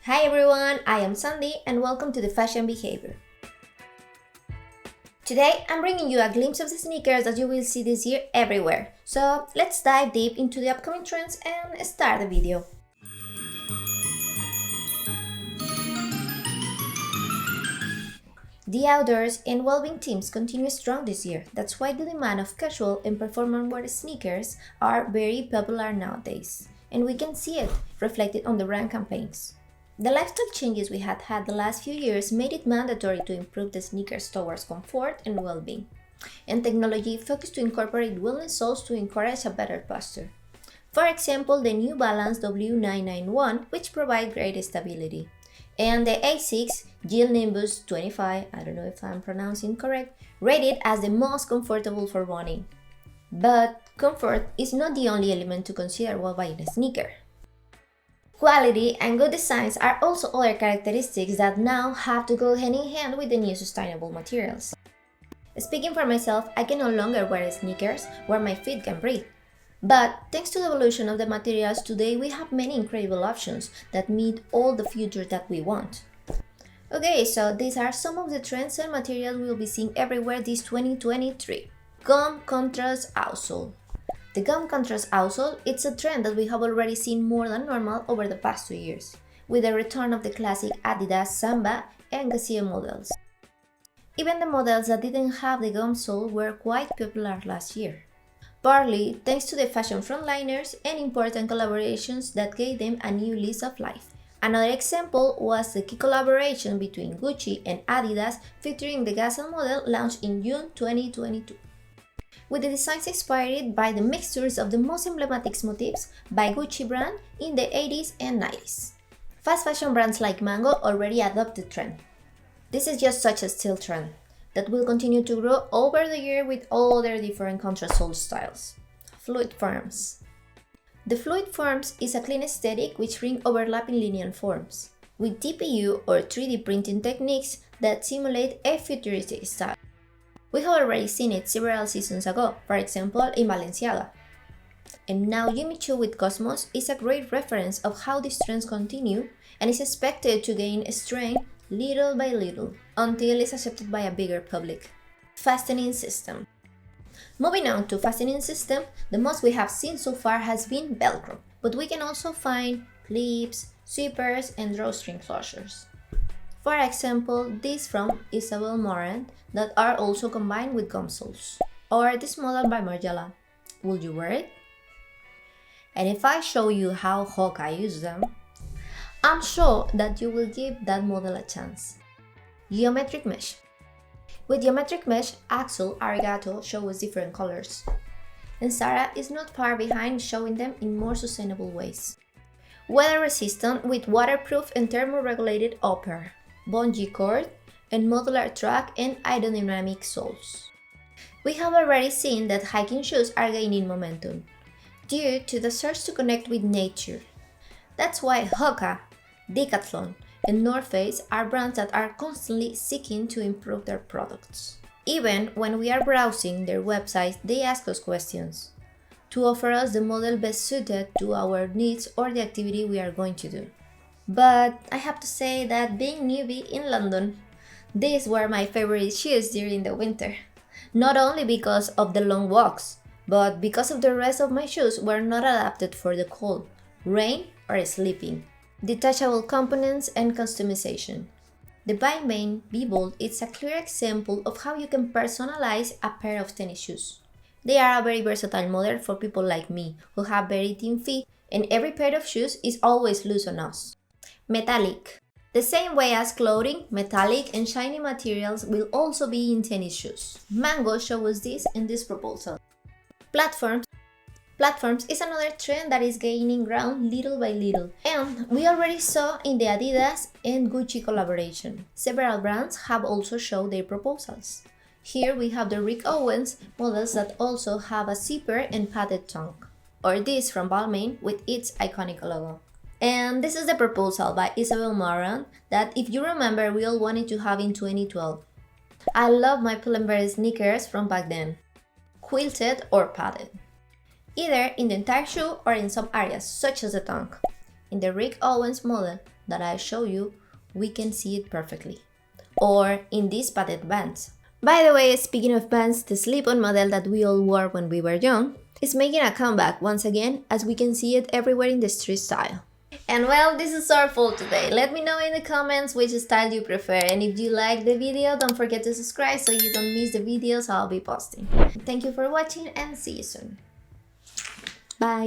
Hi everyone, I am Sandy and welcome to the Fashion Behavior. Today I'm bringing you a glimpse of the sneakers that you will see this year everywhere. So let's dive deep into the upcoming trends and start the video. The outdoors and well-being themes continue strong this year. That's why the demand of casual and performance wear sneakers are very popular nowadays. And we can see it reflected on the brand campaigns. The lifestyle changes we had the last few years made it mandatory to improve the sneakers towards comfort and well-being. And technology focused to incorporate wellness soles to encourage a better posture. For example, the New Balance W991, which provide great stability. And the ASICS Gel Nimbus 25, I don't know if I'm pronouncing correct, rated as the most comfortable for running. But comfort is not the only element to consider while buying a sneaker. Quality and good designs are also other characteristics that now have to go hand in hand with the new sustainable materials. Speaking for myself, I can no longer wear sneakers where my feet can breathe. But thanks to the evolution of the materials, today we have many incredible options that meet all the future that we want. Okay, so these are some of the trends and materials we'll be seeing everywhere this 2023. Gum contrast outsole. The gum contrast outsole, it's a trend that we have already seen more than normal over the past 2 years, with the return of the classic Adidas Samba and Gazelle models. Even the models that didn't have the gum sole were quite popular last year, partly thanks to the fashion frontliners and important collaborations that gave them a new lease of life. Another example was the key collaboration between Gucci and Adidas featuring the Gazelle model launched in June 2022. With the designs inspired by the mixtures of the most emblematic motifs by Gucci brand in the 80s and 90s. Fast fashion brands like Mango already adopted the trend. This is just such a still trend that will continue to grow over the year with all their different contrast sole styles. Fluid forms. The fluid forms is a clean aesthetic which brings overlapping linear forms, with TPU or 3D printing techniques that simulate a futuristic style. We have already seen it several seasons ago, for example in Balenciaga. And now Jimmy Choo with Cosmos is a great reference of how these trends continue and is expected to gain strength little by little until it's accepted by a bigger public. Fastening system. Moving on to fastening system, the most we have seen so far has been Velcro, but we can also find clips, zippers, and drawstring closures. For example, these from Isabel Marant that are also combined with gum soles. Or this model by Margiela. Would you wear it? And if I show you how Hoka uses them, I'm sure that you will give that model a chance. Geometric mesh. With geometric mesh, Axel Arigato shows different colors. And Zara is not far behind showing them in more sustainable ways. Weather resistant with waterproof and thermoregulated upper, bungee cord, and modular track and aerodynamic soles. We have already seen that hiking shoes are gaining momentum due to the search to connect with nature. That's why Hoka, Decathlon, and North Face are brands that are constantly seeking to improve their products. Even when we are browsing their websites, they ask us questions to offer us the model best suited to our needs or the activity we are going to do. But I have to say that being newbie in London, these were my favorite shoes during the winter. Not only because of the long walks, but because of the rest of my shoes were not adapted for the cold, rain, or sleeping. Detachable components and customization. The Balmain Be Bold is a clear example of how you can personalize a pair of tennis shoes. They are a very versatile model for people like me, who have very thin feet, and every pair of shoes is always loose on us. Metallic. The same way as clothing, metallic and shiny materials will also be in tennis shoes. Mango shows this in this proposal. Platforms. Platforms is another trend that is gaining ground little by little, and we already saw in the Adidas and Gucci collaboration. Several brands have also showed their proposals. Here we have the Rick Owens models that also have a zipper and padded tongue, or this from Balmain with its iconic logo. And this is the proposal by Isabel Marant that, if you remember, we all wanted to have in 2012. I love my Pull&Bear sneakers from back then, quilted or padded, either in the entire shoe or in some areas, such as the tongue. In the Rick Owens model, that I show you, we can see it perfectly. Or in these padded bands. By the way, speaking of bands, the slip-on model that we all wore when we were young is making a comeback once again, as we can see it everywhere in the street style. And well, this is all for today. Let me know in the comments which style you prefer, and if you like the video, don't forget to subscribe so you don't miss the videos I'll be posting. Thank you for watching and see you soon. Bye!